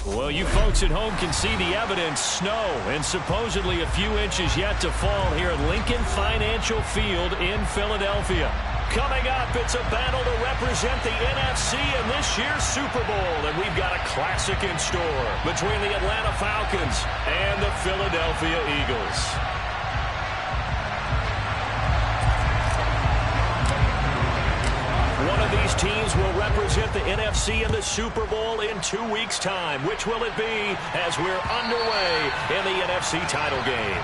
Well, you folks at home can see the evidence. Snow and supposedly a few inches yet to fall here at Lincoln Financial Field in Philadelphia. Coming up, it's a battle to represent the NFC in this year's Super Bowl. And we've got a classic in store between the Atlanta Falcons and the Philadelphia Eagles. One of these teams will represent the NFC in the Super Bowl in 2 weeks' time. Which will it be as we're underway in the NFC title game?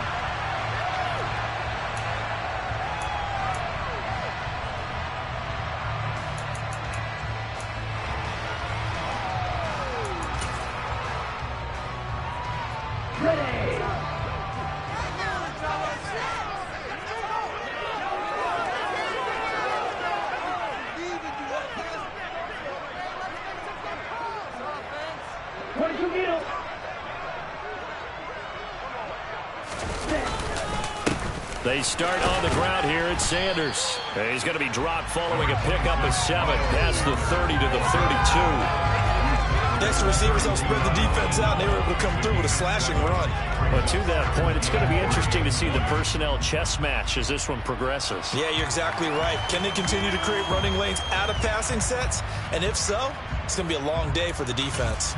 They start on the ground here at Sanders. He's going to be dropped following a pickup of 7 past the 30 to the 32. Next, the receivers help spread the defense out, and they were able to come through with a slashing run. But to that point, it's going to be interesting to see the personnel chess match as this one progresses. Yeah, you're exactly right. Can they continue to create running lanes out of passing sets? And if so, it's going to be a long day for the defense.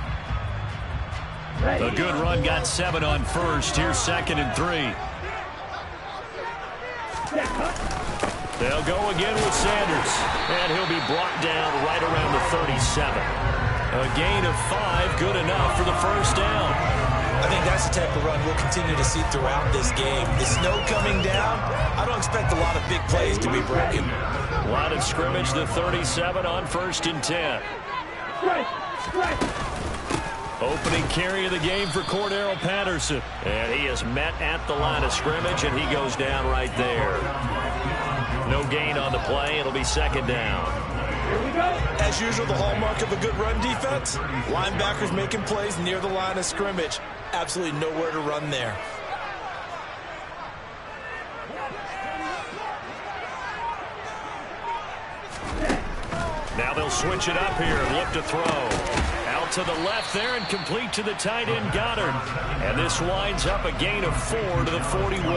A good run got 7 on first. Here's 2nd and 3. They'll go again with Sanders, and he'll be brought down right around the 37. A gain of 5, good enough for the first down. I think that's the type of run we'll continue to see throughout this game. The snow coming down, I don't expect a lot of big plays to be broken. Line of scrimmage, the 37 on 1st and 10. Opening carry of the game for Cordero Patterson. And he is met at the line of scrimmage, and he goes down right there. No gain on the play. It'll be 2nd down. Here we go. As usual, the hallmark of a good run defense, linebackers making plays near the line of scrimmage. Absolutely nowhere to run there. Now they'll switch it up here and look to throw. Out to the left there and complete to the tight end Goddard. And this winds up a gain of 4 to the 41.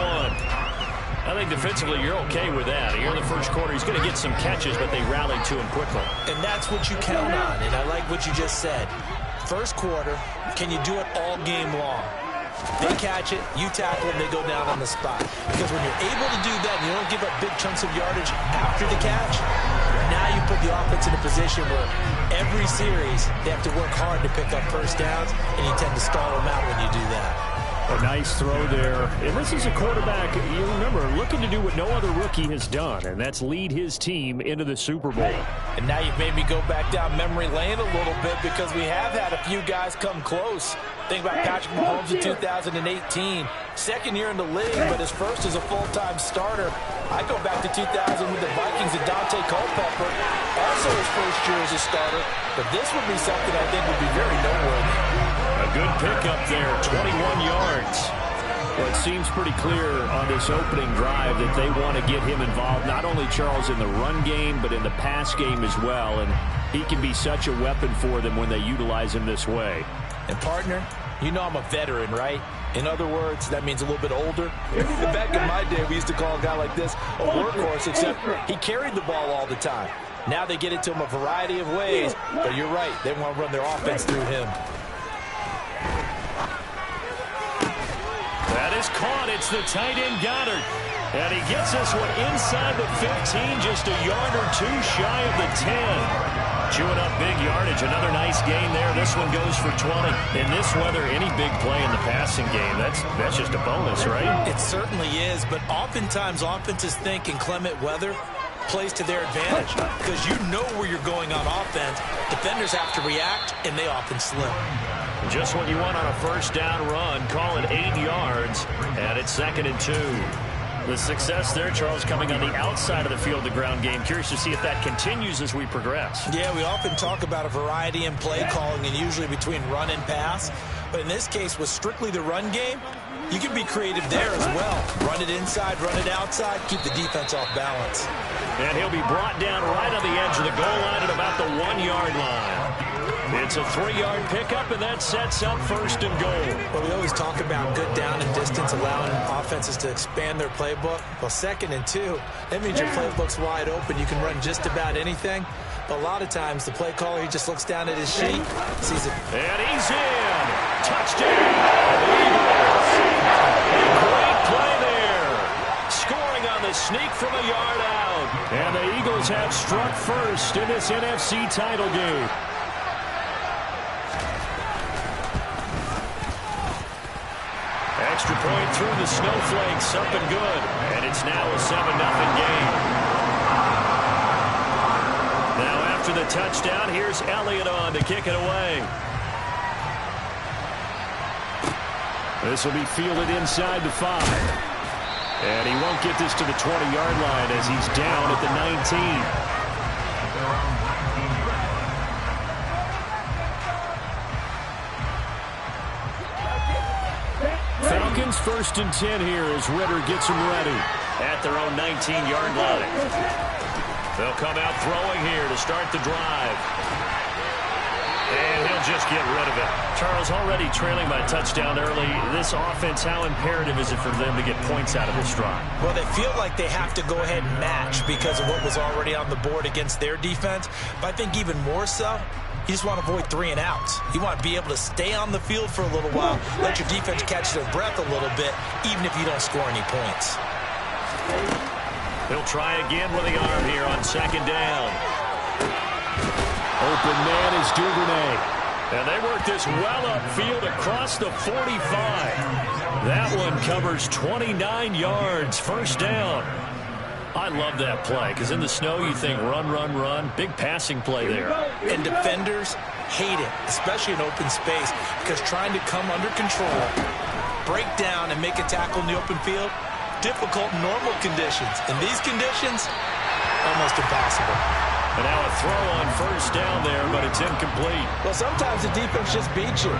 I think defensively you're okay with that. Here in the first quarter, he's going to get some catches, but they rallied to him quickly. And that's what you count on, and I like what you just said. First quarter, can you do it all game long? They catch it, you tackle them, they go down on the spot. Because when you're able to do that and you don't give up big chunks of yardage after the catch, now you put the offense in a position where every series they have to work hard to pick up first downs, and you tend to stall them out when you do that. A nice throw there. And this is a quarterback, you remember, looking to do what no other rookie has done, and that's lead his team into the Super Bowl. And now you've made me go back down memory lane a little bit because we have had a few guys come close. Think about Patrick Mahomes in 2018. Second year in the league, but his first as a full-time starter. I go back to 2000 with the Vikings and Dante Culpepper. Also his first year as a starter. But this would be something I think would be very noteworthy. A good pickup there, 21 yards. Well, it seems pretty clear on this opening drive that they want to get him involved, not only, Charles, in the run game, but in the pass game as well. And he can be such a weapon for them when they utilize him this way. And, partner, you know I'm a veteran, right? In other words, that means a little bit older. Back in my day, we used to call a guy like this a workhorse, except he carried the ball all the time. Now they get it to him a variety of ways. But you're right, they want to run their offense through him. That is caught. It's the tight end Goddard. And he gets this one inside the 15, just a yard or two shy of the 10. Chewing up big yardage. Another nice gain there. This one goes for 20. In this weather, any big play in the passing game, that's just a bonus, right? It certainly is, but oftentimes offenses think inclement weather plays to their advantage because you know where you're going on offense. Defenders have to react, and they often slip. Just what you want on a first down run. Call it 8 yards, and it's 2nd and 2. The success there, Charles, coming on the outside of the field, the ground game. Curious to see if that continues as we progress. Yeah, we often talk about a variety in play calling and usually between run and pass. But in this case, with strictly the run game, you can be creative there as well. Run it inside, run it outside, keep the defense off balance. And he'll be brought down right on the edge of the goal line at about the 1 yard line. It's a 3-yard pickup, and that sets up 1st and goal. Well, we always talk about good down and distance, allowing offenses to expand their playbook. Well, 2nd and 2, that means your playbook's wide open. You can run just about anything. But a lot of times, the play caller, he just looks down at his sheet, sees it. And he's in. Touchdown. Great play there. Scoring on the sneak from a yard out. And the Eagles have struck first in this NFC title game. Extra point through the snowflakes, up and good. And it's now a 7-0 game. Now after the touchdown, here's Elliott on to kick it away. This will be fielded inside the 5. And he won't get this to the 20-yard line as he's down at the 19. Falcons 1st and 10 here as Ritter gets them ready at their own 19-yard line. They'll come out throwing here to start the drive. And he'll just get rid of it. Charles, already trailing by touchdown early. This offense, how imperative is it for them to get points out of this drive? Well, they feel like they have to go ahead and match because of what was already on the board against their defense. But I think even more so, you just want to avoid 3 and outs. You want to be able to stay on the field for a little while, let your defense catch their breath a little bit, even if you don't score any points. He'll try again with the arm here on 2nd down. Open man is Duvernay. And they work this well upfield across the 45. That one covers 29 yards. 1st down. I love that play because in the snow you think run, run, run. Big passing play there. And defenders hate it, especially in open space, because trying to come under control, break down, and make a tackle in the open field, difficult in normal conditions. In these conditions, almost impossible. And now a throw on 1st down there, but it's incomplete. Well, sometimes the defense just beats you.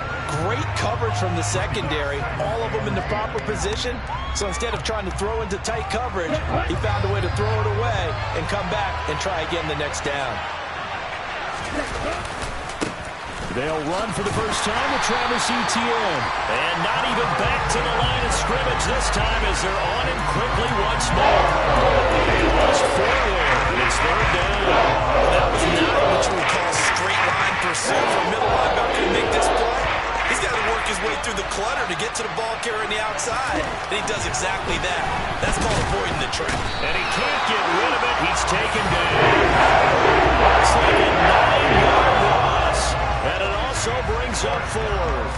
Great coverage from the secondary, all of them in the proper position. So instead of trying to throw into tight coverage, he found a way to throw it away and come back and try again the next down. They'll run for the first time with Travis Etienne. And not even back to the line of scrimmage this time as they're on him quickly once more. They lost 4 there, and it's 3rd down. That was not what you would call straight line pursuit for a middle linebacker to make this play. He's got to work his way through the clutter to get to the ball carrier on the outside, and he does exactly that. That's called avoiding the trap. And he can't get rid of it. He's taken down. Looks like a 9-yard loss. And it also brings up 4th.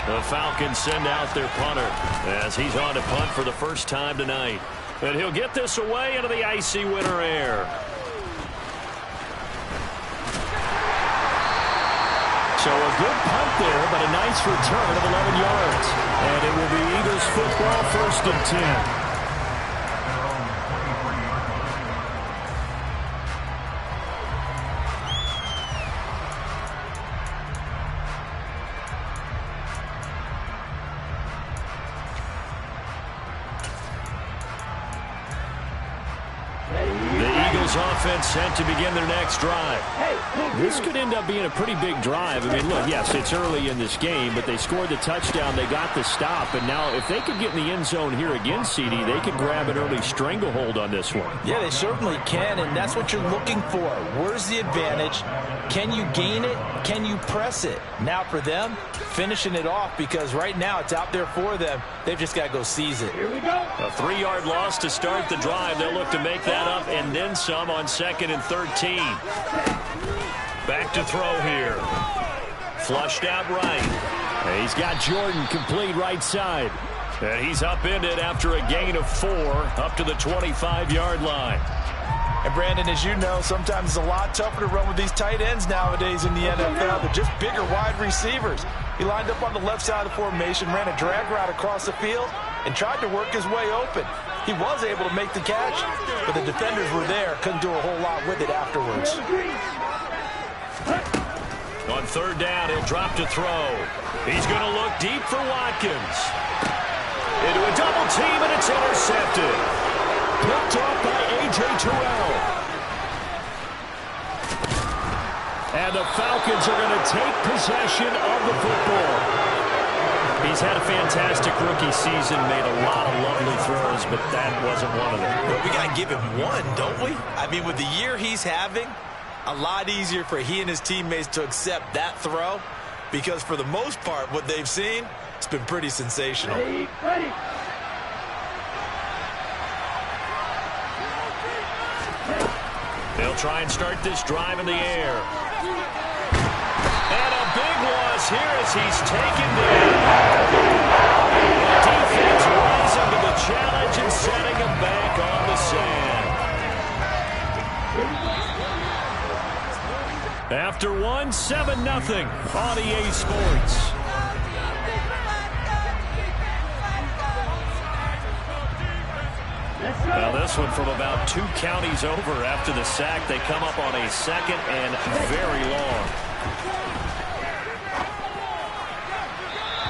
The Falcons send out their punter as he's on to punt for the first time tonight. And he'll get this away into the icy winter air. So a good punt there, but a nice return of 11 yards. And it will be Eagles football 1st and 10. Offense set to begin their next drive. This could end up being a pretty big drive. I mean, look, yes, it's early in this game, but they scored the touchdown. They got the stop. And now if they could get in the end zone here again, CD, they could grab an early stranglehold on this one. Yeah, they certainly can, and that's what you're looking for. Where's the advantage? Can you gain it? Can you press it? Now for them, finishing it off because right now it's out there for them. They've just got to go seize it. Here we go. A 3-yard loss to start the drive. They'll look to make that up and then some on 2nd and 13. Back to throw here. Flushed out right. And he's got Jordan complete right side. And he's upended after a gain of 4 up to the 25-yard line. And Brandon, as you know, sometimes it's a lot tougher to run with these tight ends nowadays in the NFL. They're just bigger wide receivers. He lined up on the left side of the formation, ran a drag route across the field, and tried to work his way open. He was able to make the catch, but the defenders were there, couldn't do a whole lot with it afterwards. On 3rd down, he'll drop to throw. He's going to look deep for Watkins. Into a double team, and it's intercepted. Picked off by A.J. Terrell. And the Falcons are going to take possession of the football. He's had a fantastic rookie season, made a lot of lovely throws, but that wasn't one of them. Well, we got to give him one, don't we? I mean, with the year he's having, a lot easier for he and his teammates to accept that throw, because for the most part, what they've seen, it's been pretty sensational. Ready. They'll try and start this drive in the air. And a big loss here as he's taken down. The defense rising to the challenge and setting him back on the sand. After 7-0 on EA Sports. Now this one from about 2 counties over after the sack. They come up on a 2nd and very long.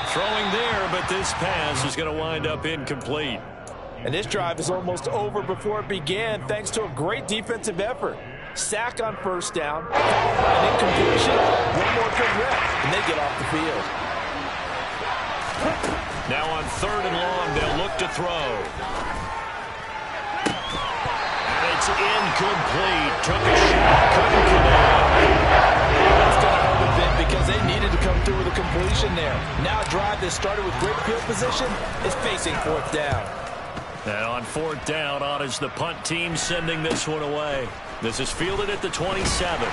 Throwing there, but this pass is going to wind up incomplete. And this drive is almost over before it began thanks to a great defensive effort. Sack on first down, followed by an incompletion, one more good rep, and they get off the field. Now on 3rd and long, they'll look to throw. It's incomplete. Took a shot. Couldn't connect. That's going to hurt a bit because they needed to come through with a completion there. Now a drive that started with great field position is facing 4th down. And on 4th down, on is the punt team sending this one away. This is fielded at the 27. That'll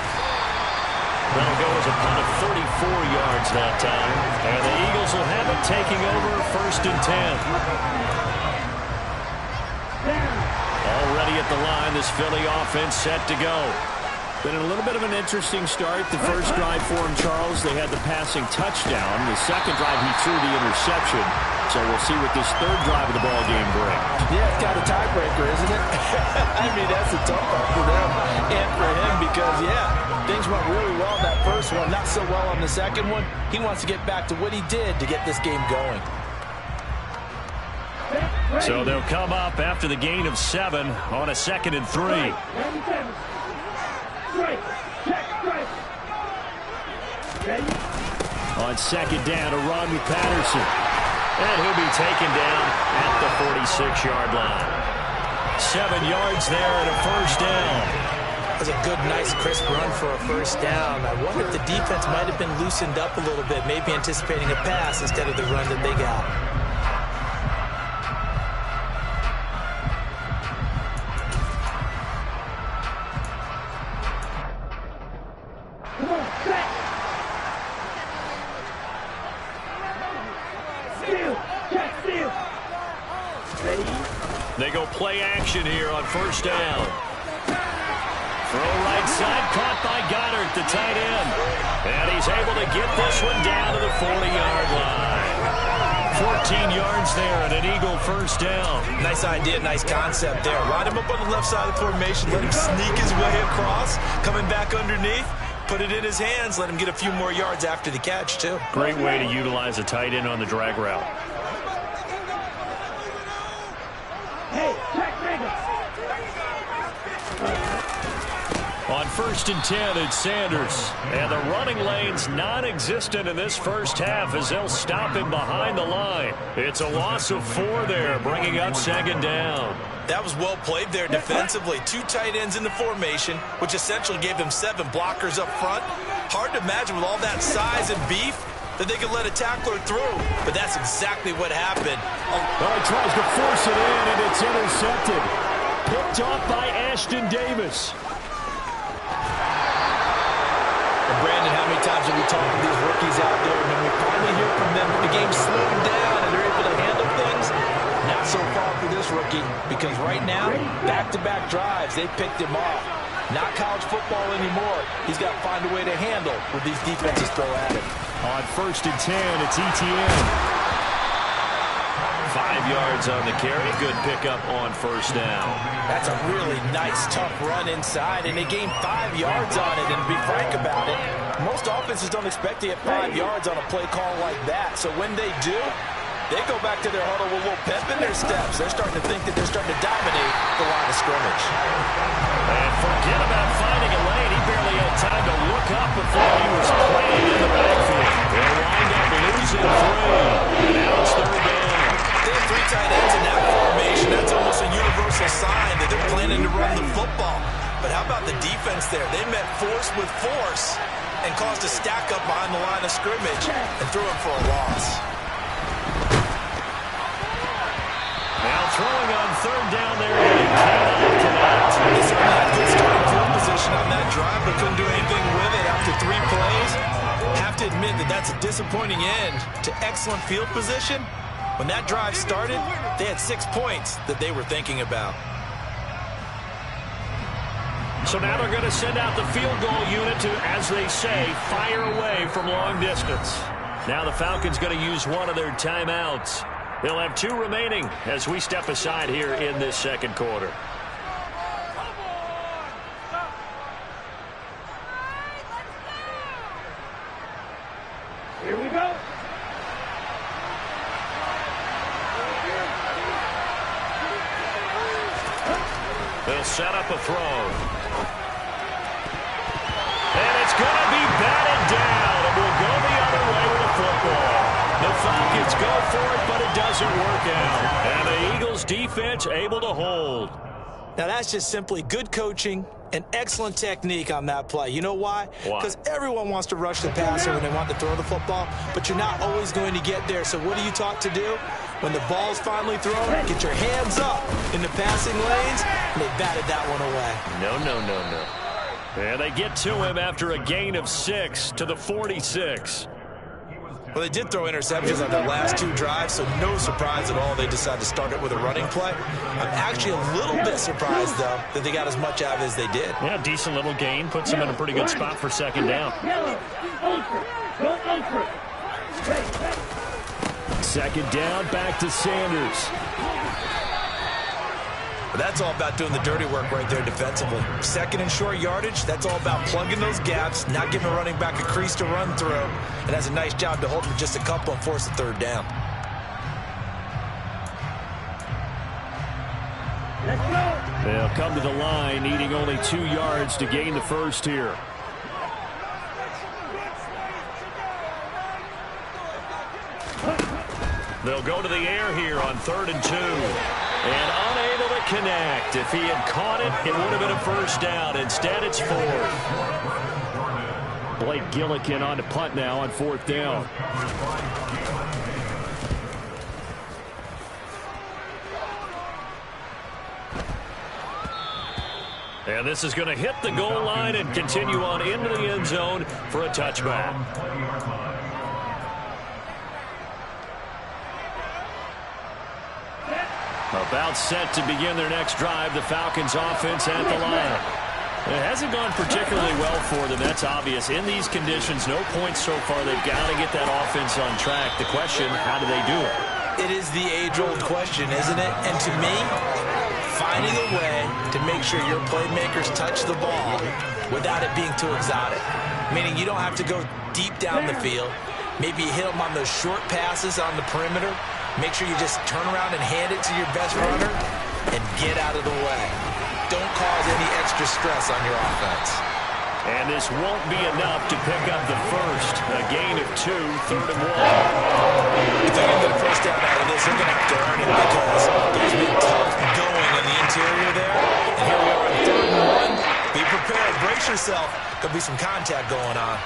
go as a punt of 34 yards that time. And the Eagles will have it taking over 1st and 10. Already at the line, this Philly offense set to go. Been a little bit of an interesting start. The first drive for him, Charles, they had the passing touchdown. The second drive, he threw the interception. So we'll see what this 3rd drive of the ball game brings. Yeah, it's got a tiebreaker, isn't it? I mean, that's a tough one for them and for him because, yeah, things went really well in that first one, not so well on the second one. He wants to get back to what he did to get this game going. So they'll come up after the gain of 7 on a 2nd and 3. On 2nd down, a run with Patterson. And he'll be taken down at the 46-yard line. 7 yards there and a 1st down. That was a good, nice, crisp run for a 1st down. I wonder if the defense might have been loosened up a little bit, maybe anticipating a pass instead of the run that they got. They go play action here on 1st down. Throw right side, caught by Goddard, the tight end. And he's able to get this one down to the 40-yard line. 14 yards there and an Eagle 1st down. Nice idea, nice concept there. Line him up on the left side of the formation, let him sneak his way across, coming back underneath, put it in his hands, let him get a few more yards after the catch, too. Great way to utilize a tight end on the drag route. On 1st and 10, it's Sanders. And the running lane's non-existent in this first half as they'll stop him behind the line. It's a loss of 4 there, bringing up 2nd down. That was well played there defensively. 2 tight ends in the formation, which essentially gave them 7 blockers up front. Hard to imagine with all that size and beef that they could let a tackler through, but that's exactly what happened. Well, he tries to force it in, and it's intercepted. Picked off by Ashton Davis. Brandon, how many times have we talked to these rookies out there, and when we finally hear from them, the game's slowed down and they're able to handle things? Not so far for this rookie, because right now, back-to-back drives, they picked him off. Not college football anymore. He's got to find a way to handle what these defenses throw at him. On 1st and 10, it's ETN. 5 yards on the carry. Good pickup on 1st down. That's a really nice, tough run inside, and they gained 5 yards on it. And to be frank about it, most offenses don't expect to get 5 yards on a play call like that. So when they do, they go back to their huddle with a little pep in their steps. They're starting to think that they're starting to dominate the line of scrimmage. And forget about finding a lane. He barely had time to look up before he was playing in the backfield. They'll wind up losing 3. And now it's 3rd down. They have 3 tight ends in that formation. That's almost a universal sign that they're planning to run the football. But how about the defense there? They met force with force and caused a stack up behind the line of scrimmage and threw him for a loss. Now throwing on 3rd down there, and he cannot connect. He certainly had good starting field position on that drive, but couldn't do anything with it after 3 plays. Have to admit that that's a disappointing end to excellent field position. When that drive started, they had 6 points that they were thinking about. So now they're going to send out the field goal unit to, as they say, fire away from long distance. Now the Falcons going to use one of their timeouts. They'll have 2 remaining as we step aside here in this 2nd quarter. Here we go. They'll set up a throw. And it's going to be batted down. It will go the other way with the football. The Falcons go for it, but it doesn't work out. And the Eagles defense able to hold. Now that's just simply good coaching and excellent technique on that play. You know why? Why? Because everyone wants to rush the passer when they want to throw the football, but you're not always going to get there. So what are you taught to do? When the ball's finally thrown, get your hands up in the passing lanes, and they batted that one away. No. And they get to him after a gain of 6 to the 46. Well, they did throw interceptions on their last 2 drives, so no surprise at all they decided to start it with a running play. I'm actually a little bit surprised, though, that they got as much out of it as they did. Yeah, decent little gain. Puts them in a pretty good spot for 2nd down. 2nd down, back to Sanders. But that's all about doing the dirty work right there defensively. 2nd and short yardage, that's all about plugging those gaps, not giving a running back a crease to run through, and has a nice job to hold for just a couple and force the 3rd down. They'll come to the line, needing only 2 yards to gain the first here. They'll go to the air here on 3rd and 2. And unable to connect. If he had caught it, it would have been a first down. Instead, it's 4th. Blake Gillikin on to punt now on 4th down. And this is going to hit the goal line and continue on into the end zone for a touchback. About set to begin their next drive, the Falcons offense at the line. It hasn't gone particularly well for them, that's obvious. In these conditions, no points so far. They've got to get that offense on track. The question, how do they do it? It is the age-old question, isn't it? And to me, finding a way to make sure your playmakers touch the ball without it being too exotic. Meaning you don't have to go deep down the field. Maybe you hit them on those short passes on the perimeter. Make sure you just turn around and hand it to your best runner and get out of the way. Don't cause any extra stress on your offense. And this won't be enough to pick up the first. A gain of 2, 3rd and 1. If they're going to get a first down out of this, they're going to have to earn it because there's been tough going in the interior there. And here we are on 3rd and 1. Be prepared. Brace yourself. There'll be some contact going on.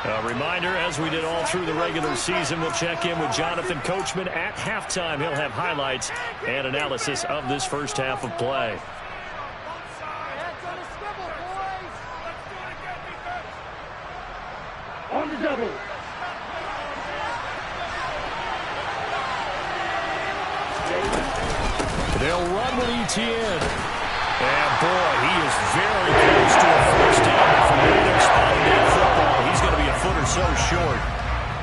A reminder, as we did all through the regular season, we'll check in with Jonathan Coachman at halftime. He'll have highlights and analysis of this first half of play. On the double. They'll run with ETN. And boy, he is very close to a first down. From where they're spotting that football, he's going to be a foot or so short.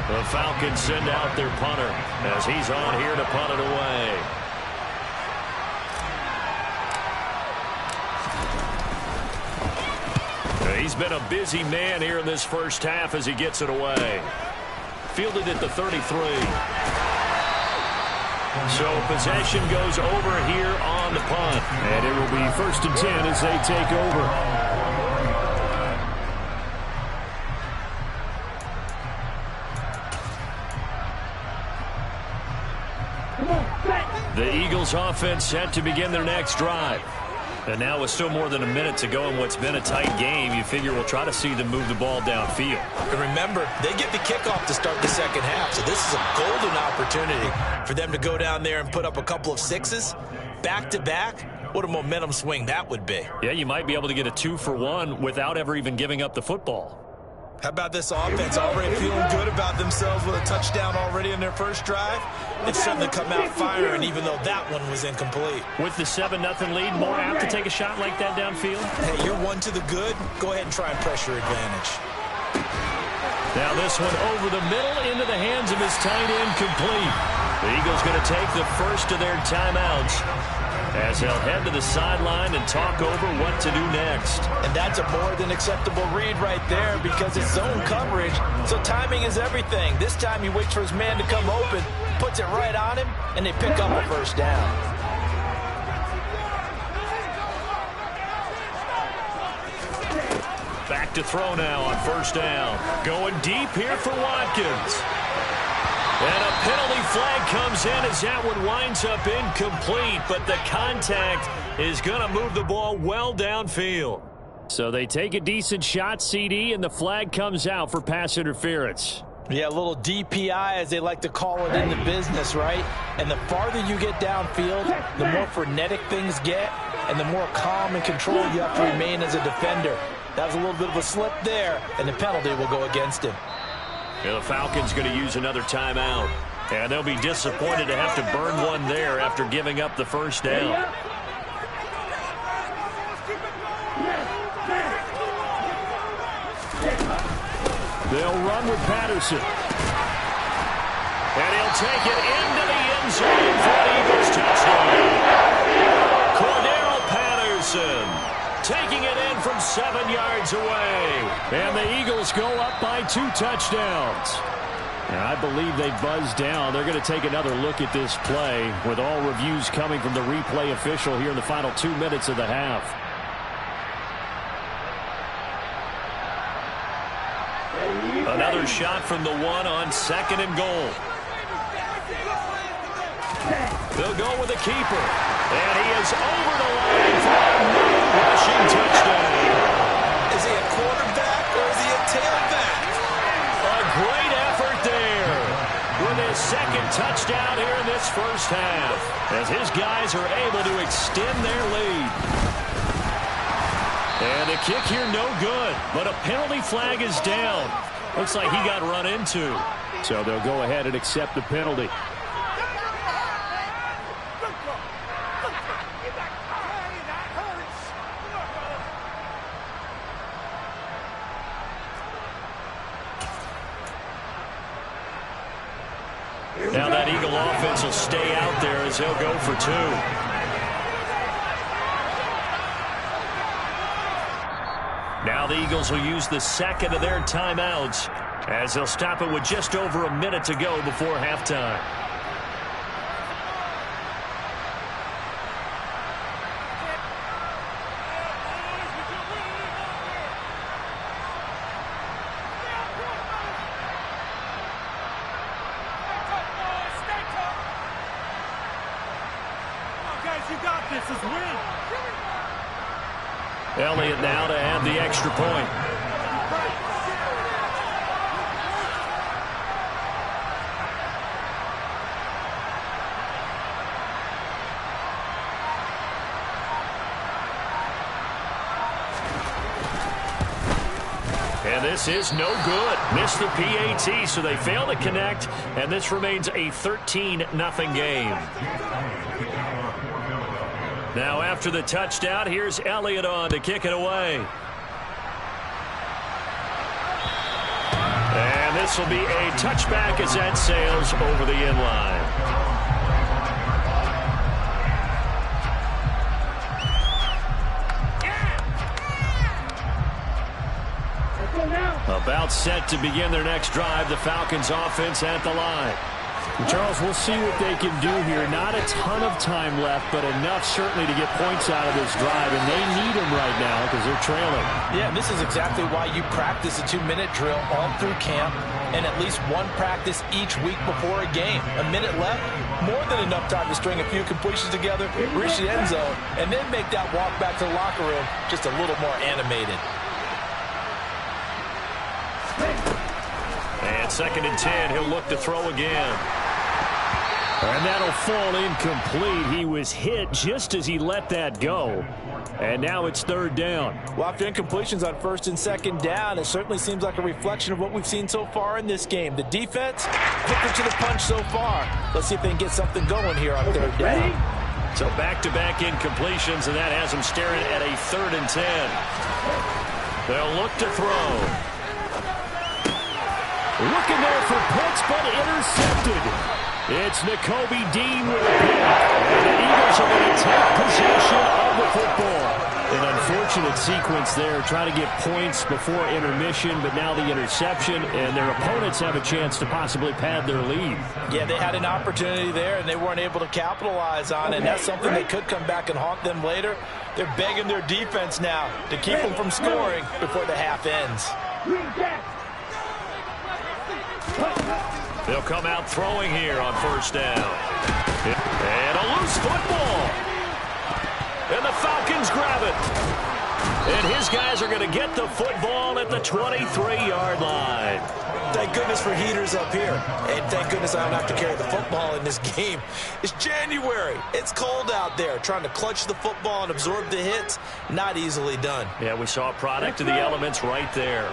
The Falcons send out their punter as he's on here to punt it away. He's been a busy man here in this first half as he gets it away. Fielded at the 33. So possession goes over here on the punt. And it will be 1st and 10 as they take over. Eagles offense set to begin their next drive. And now with still more than a minute to go in what's been a tight game, you figure we'll try to see them move the ball downfield. And remember, they get the kickoff to start the second half, so this is a golden opportunity for them to go down there and put up a couple of sixes back-to-back. What a momentum swing that would be. Yeah, you might be able to get a 2-for-1 without ever even giving up the football. How about this offense already feeling good about themselves with a touchdown already in their first drive? They've certainly come out firing, even though that one was incomplete. With the 7-0 lead, more apt to take a shot like that downfield? Hey, you're one to the good. Go ahead and try and pressure advantage. Now this one over the middle into the hands of his tight end, complete. The Eagles going to take the first of their timeouts as they'll head to the sideline and talk over what to do next. And that's a more than acceptable read right there because it's zone coverage, so timing is everything. This time he waits for his man to come open, puts it right on him, and they pick up a first down. Back to throw now on first down. Going deep here for Watkins. And a penalty flag comes in as that one winds up incomplete, but the contact is going to move the ball well downfield. So they take a decent shot, CD, and the flag comes out for pass interference. Yeah, a little DPI, as they like to call it in the business, right? And the farther you get downfield, the more frenetic things get, and the more calm and control you have to remain as a defender. That was a little bit of a slip there, and the penalty will go against him. Yeah, the Falcons going to use another timeout. And they'll be disappointed to have to burn one there after giving up the first down. They'll run with Patterson. And he'll take it into the end zone for the Eagles touchdown. Cordero Patterson taking it in from 7 yards away. And the Eagles go up by 2 touchdowns. And I believe they buzzed down. They're going to take another look at this play with all reviews coming from the replay official here in the final 2 minutes of the half. Another shot from the one on 2nd and goal. They'll go with the keeper. And he is over the line for a rushing touchdown. Is he a quarterback or is he a tailback? A great effort there with his 2nd touchdown here in this first half as his guys are able to extend their lead. And the kick here no good, but a penalty flag is down. Looks like he got run into. So they'll go ahead and accept the penalty. Now that Eagle offense will stay out there as they'll go for 2. Now the Eagles will use the 2nd of their timeouts as they'll stop it with just over a minute to go before halftime. Elliott now to add the extra point. And this is no good. Missed the PAT, so they fail to connect, and this remains a 13-0 game. Now after the touchdown, here's Elliott on to kick it away. And this will be a touchback as that sails over the end line. About set to begin their next drive, the Falcons offense at the line. Charles, we'll see what they can do here. Not a ton of time left, but enough certainly to get points out of this drive, and they need them right now because they're trailing. Yeah, this is exactly why you practice a 2-minute drill all through camp and at least one practice each week before a game. A minute left, more than enough time to string a few completions together, reach the end zone, and then make that walk back to the locker room just a little more animated. And 2nd and 10, he'll look to throw again. And that'll fall incomplete. He was hit just as he let that go. And now it's 3rd down. Well, after incompletions on 1st and 2nd down, it certainly seems like a reflection of what we've seen so far in this game. The defense, quicker to the punch so far. Let's see if they can get something going here on 3rd down. So back-to-back incompletions, and that has them staring at a 3rd and 10. They'll look to throw. Looking there for Pitts, but intercepted. It's Nakobe Dean with a pick. And the Eagles are going to take possession of the football. An unfortunate sequence there, trying to get points before intermission, but now the interception, and their opponents have a chance to possibly pad their lead. Yeah, they had an opportunity there, and they weren't able to capitalize on it. And that's something that could come back and haunt them later. They're begging their defense now to keep them from scoring before the half ends. They'll come out throwing here on 1st down. And a loose football. And the Falcons grab it. And his guys are going to get the football at the 23-yard line. Thank goodness for heaters up here. And thank goodness I don't have to carry the football in this game. It's January. It's cold out there. Trying to clutch the football and absorb the hits, not easily done. Yeah, we saw a product of the elements right there.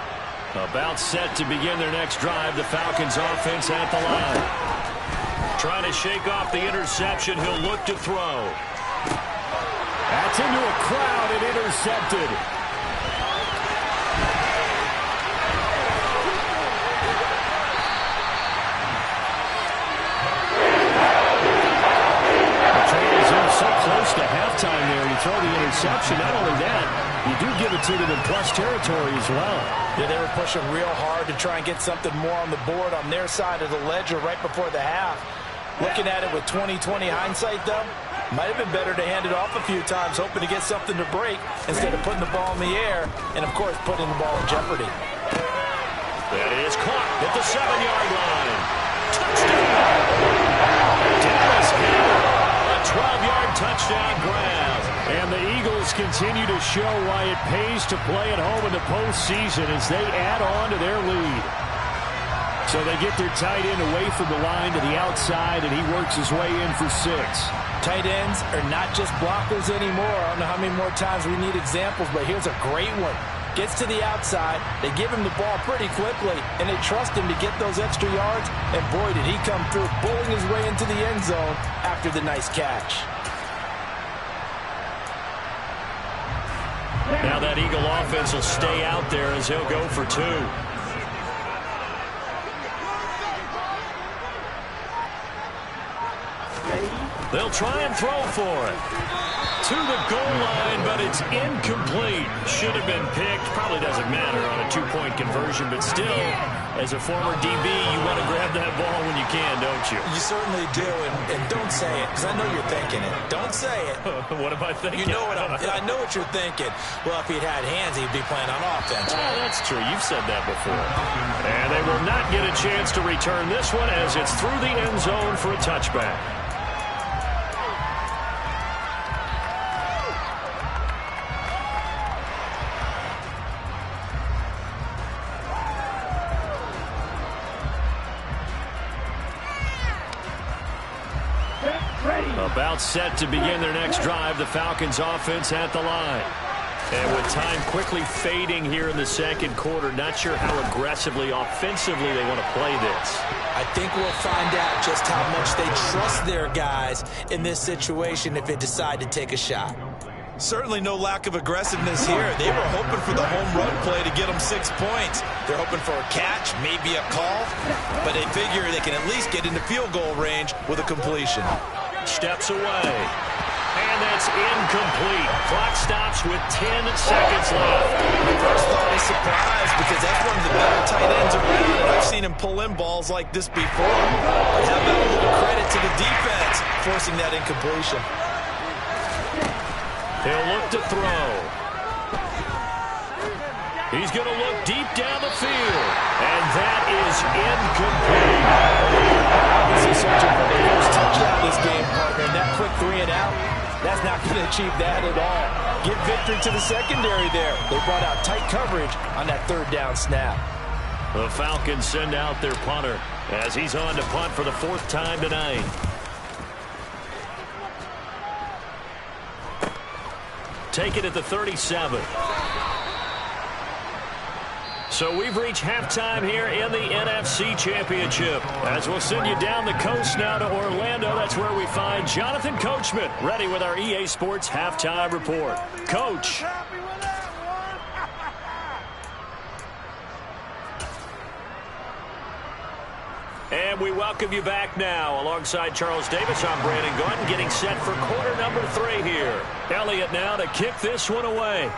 About set to begin their next drive. The Falcons offense at the line. Trying to shake off the interception. He'll look to throw. That's into a crowd and intercepted. The Trails are so close to halftime there. You throw the interception. Not only that, you do give it to them in plus territory as well. Yeah, they were pushing real hard to try and get something more on the board on their side of the ledger right before the half. Looking at it with 20/20 hindsight, though, might have been better to hand it off a few times, hoping to get something to break instead of putting the ball in the air and, of course, putting the ball in jeopardy. That is caught at the 7-yard line. Touchdown! Dallas Goedert, a 12-yard touchdown grab. And the Eagles continue to show why it pays to play at home in the postseason as they add on to their lead. So they get their tight end away from the line to the outside, and he works his way in for 6. Tight ends are not just blockers anymore. I don't know how many more times we need examples, but here's a great one. Gets to the outside, they give him the ball pretty quickly, and they trust him to get those extra yards, and boy, did he come through, bowling his way into the end zone after the nice catch. Now that Eagle offense will stay out there as he'll go for 2. They'll try and throw for it. To the goal line, but it's incomplete. Should have been picked. Probably doesn't matter on a 2-point conversion, but still, as a former DB, you want to grab that ball when you can, don't you? You certainly do, and don't say it, because I know you're thinking it. Don't say it. What am I thinking? You know what I know what you're thinking. Well, if he'd had hands, he'd be playing on offense. Oh, that's true. You've said that before. And they will not get a chance to return this one as it's through the end zone for a touchback. About set to begin their next drive, the Falcons offense at the line. And with time quickly fading here in the second quarter, not sure how aggressively, offensively they want to play this. I think we'll find out just how much they trust their guys in this situation if they decide to take a shot. Certainly no lack of aggressiveness here. They were hoping for the home run play to get them 6 points. They're hoping for a catch, maybe a call, but they figure they can at least get into field goal range with a completion. Steps away. And that's incomplete. Clock stops with 10 seconds left. The first thought is surprise because that's one of the better tight ends around, and I've seen him pull in balls like this before. But how about a little credit to the defense forcing that incompletion? He'll look to throw. He's going to look deep down the field. And that is incomplete. Obviously searching for the first touchdown this game, partner. And that quick 3 and out, that's not going to achieve that at all. Give victory to the secondary there. They brought out tight coverage on that 3rd down snap. The Falcons send out their punter as he's on to punt for the 4th time tonight. Take it at the 37. So we've reached halftime here in the NFC Championship. As we'll send you down the coast now to Orlando. That's where we find Jonathan Coachman ready with our EA Sports Halftime Report. Coach. And we welcome you back now. Alongside Charles Davis, I'm Brandon Gordon, getting set for quarter number 3 here. Elliott now to kick this one away.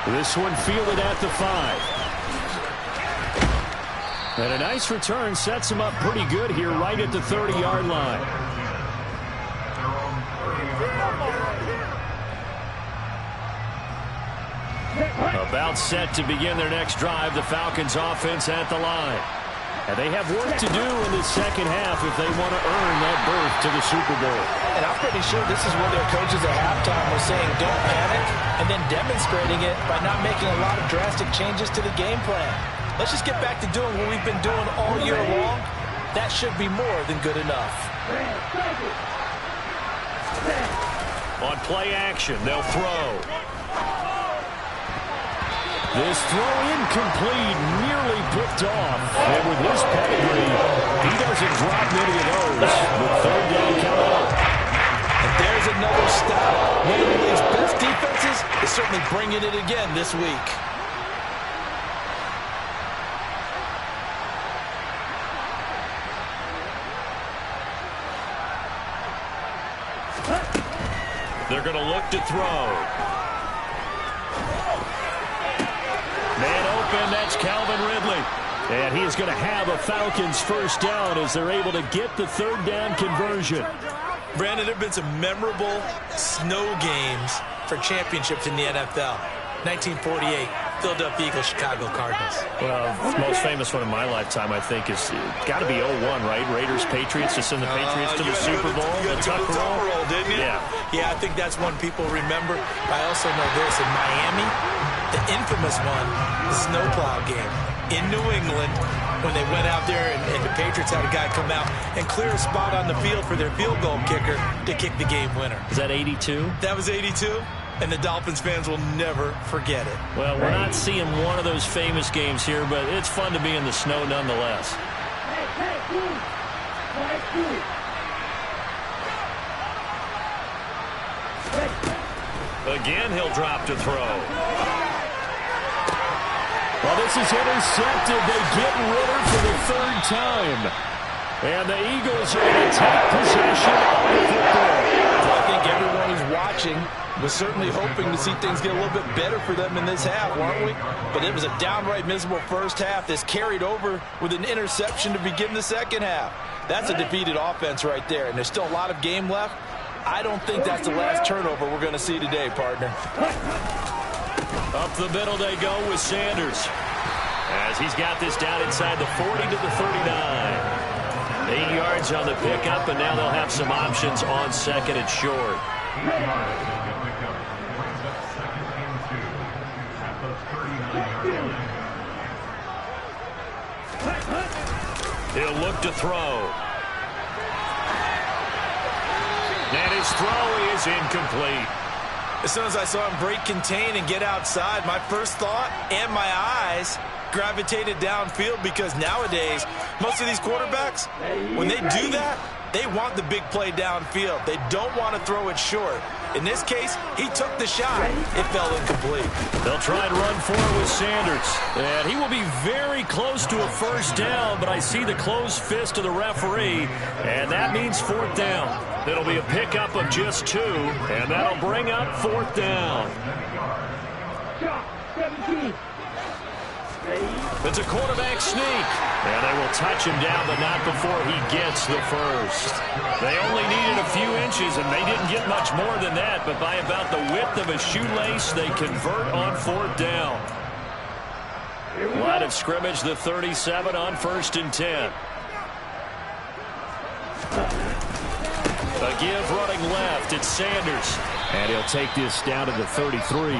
This one fielded at the 5. And a nice return sets him up pretty good here right at the 30-yard line. About set to begin their next drive, the Falcons offense at the line. And they have work to do in the second half if they want to earn that berth to the Super Bowl. And I'm pretty sure this is where their coaches at halftime were saying don't panic, and then demonstrating it by not making a lot of drastic changes to the game plan. Let's just get back to doing what we've been doing all year long. That should be more than good enough. On play action, they'll throw. This throw incomplete, nearly picked off. And with his pedigree, he doesn't drop many of those. With 3rd down coming up. And there's another stop. One of the league's best defenses is certainly bringing it again this week. They're going to look to throw. Man open, that's Calvin Ridley. And he is going to have a Falcons first down as they're able to get the 3rd down conversion. Brandon, there have been some memorable snow games for championships in the NFL. 1948, Philadelphia Eagles, Chicago Cardinals. Well, the most famous one in my lifetime, I think, is got to be 01, right? Raiders, Patriots, to send the Patriots to the Super Bowl. You had to go to the tuck roll, didn't you? Yeah, I think that's one people remember. I also know this. In Miami, the infamous one, the snowplow game in New England, when they went out there and the Patriots had a guy come out and clear a spot on the field for their field goal kicker to kick the game winner. Is that 82? That was 82. And the Dolphins fans will never forget it. Well, we're not seeing one of those famous games here, but it's fun to be in the snow nonetheless. Again, he'll drop to throw. Well, this is intercepted. They get Ritter for the 3rd time. And the Eagles are going to take possession of the football. Well, I think everyone who's watching was certainly hoping to see things get a little bit better for them in this half, weren't we? But it was a downright miserable first half. This carried over with an interception to begin the second half. That's a defeated offense right there, and there's still a lot of game left. I don't think that's the last turnover we're going to see today, partner. Up the middle they go with Sanders. As he's got this down inside the 40 to the 39. 8 yards on the pickup, and now they'll have some options on 2nd and short. He'll look to throw. And his throw is incomplete. As soon as I saw him break contain and get outside, my first thought and my eyes gravitated downfield, because nowadays, most of these quarterbacks, when they do that, they want the big play downfield. They don't want to throw it short. In this case, he took the shot. It fell incomplete. They'll try and run for it with Sanders. And he will be very close to a first down, but I see the closed fist of the referee, and that means 4th down. It'll be a pickup of just 2, and that'll bring up 4th down. It's a quarterback sneak. And they will touch him down, but not before he gets the first. They only needed a few inches, and they didn't get much more than that, but by about the width of a shoelace, they convert on 4th down. Line of scrimmage, the 37 on 1st and 10. A give running left. It's Sanders. And he'll take this down to the 33.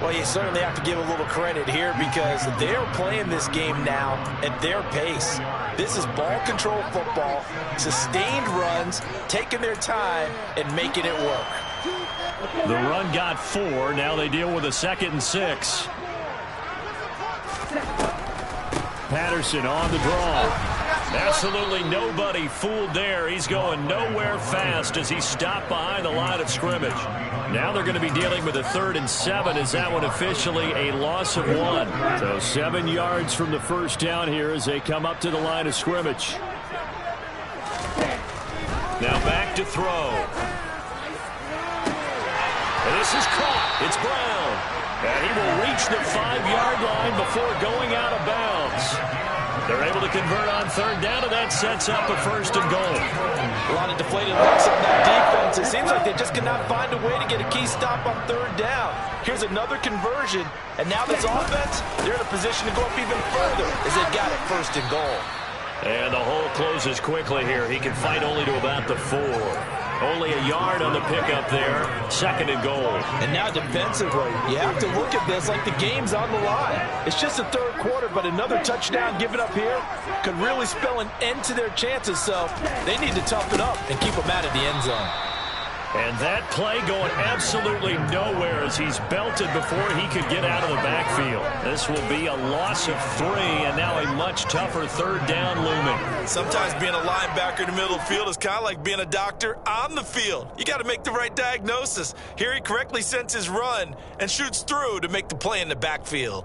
Well, you certainly have to give a little credit here because they're playing this game now at their pace. This is ball control football, sustained runs, taking their time, and making it work. The run got 4. Now they deal with a 2nd and 6. Patterson on the draw. Absolutely nobody fooled there. He's going nowhere fast as he stopped behind the line of scrimmage. Now they're going to be dealing with a 3rd and 7 as that one officially a loss of 1. So 7 yards from the first down here as they come up to the line of scrimmage. Now back to throw. And this is caught. It's Brown. And he will reach the 5-yard line before going out of bounds. They're able to convert on 3rd down, and that sets up a 1st and goal. A lot of deflated looks on that defense. It seems like they just cannot find a way to get a key stop on 3rd down. Here's another conversion, and now this offense, they're in a position to go up even further as they've got it 1st and goal. And the hole closes quickly here. He can fight only to about the 4. Only a yard on the pickup there. 2nd and goal. And now defensively, you have to look at this like the game's on the line. It's just the 3rd quarter, but another touchdown given up here could really spell an end to their chances. So they need to toughen up and keep them out of the end zone. And that play going absolutely nowhere as he's belted before he could get out of the backfield. This will be a loss of 3, and now a much tougher 3rd down looming. Sometimes being a linebacker in the middle of the field is kind of like being a doctor on the field. You got to make the right diagnosis. Here he correctly sends his run and shoots through to make the play in the backfield.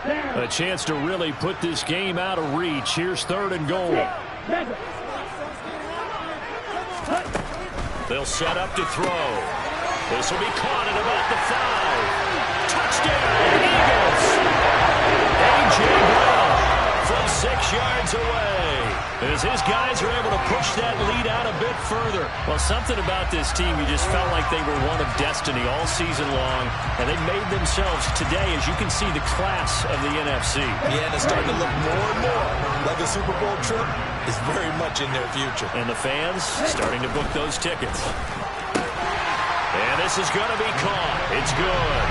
A chance to really put this game out of reach. Here's 3rd and goal. They'll set up to throw. This will be caught at about the 5. Touchdown, Eagles! A.J. Brown from 6 yards away. As his guys are able to push that lead out a bit further. Well, something about this team, you just felt like they were one of destiny all season long, and they made themselves today, as you can see, the class of the NFC. Yeah, and it's starting to look more and more like a Super Bowl trip is very much in their future. And the fans starting to book those tickets. And this is going to be caught. It's good.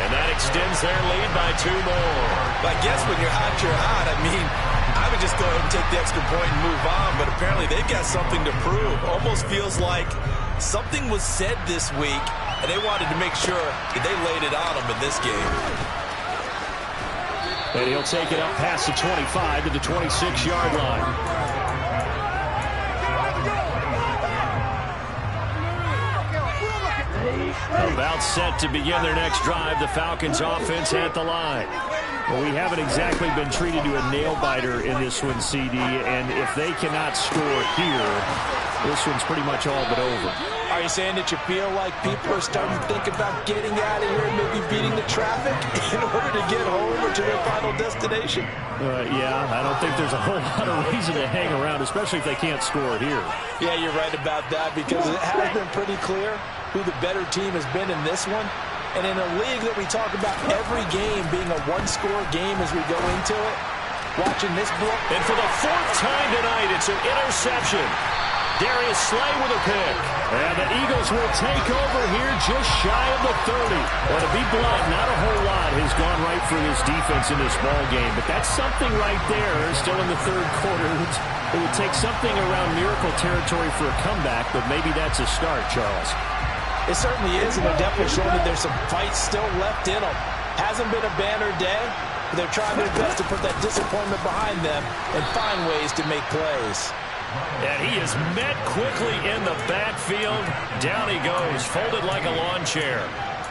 And that extends their lead by 2 more. But I guess when you're hot, you're hot. I mean, I would just go ahead and take the extra point and move on, but apparently they've got something to prove. Almost feels like something was said this week, and they wanted to make sure that they laid it on them in this game. And he'll take it up past the 25 to the 26-yard line. About set to begin their next drive, the Falcons offense at the line. Well, we haven't exactly been treated to a nail-biter in this one, CD, and if they cannot score here, this one's pretty much all but over. Are you saying that you feel like people are starting to think about getting out of here and maybe beating the traffic in order to get home or to their final destination? Yeah, I don't think there's a whole lot of reason to hang around, especially if they can't score here. Yeah, you're right about that because it has been pretty clear who the better team has been in this one. And in a league that we talk about every game being a one-score game as we go into it, watching this block. And for the 4th time tonight, it's an interception. Darius Slay with a pick. And the Eagles will take over here just shy of the 30. Well, to be blunt, not a whole lot has gone right for this defense in this ball game, but that's something right there. Still in the 3rd quarter. It would take something around miracle territory for a comeback, but maybe that's a start, Charles. It certainly is, and they're definitely showing that there's some fight still left in them. Hasn't been a banner day, but they're trying their best to put that disappointment behind them and find ways to make plays. And he is met quickly in the backfield. Down he goes, folded like a lawn chair.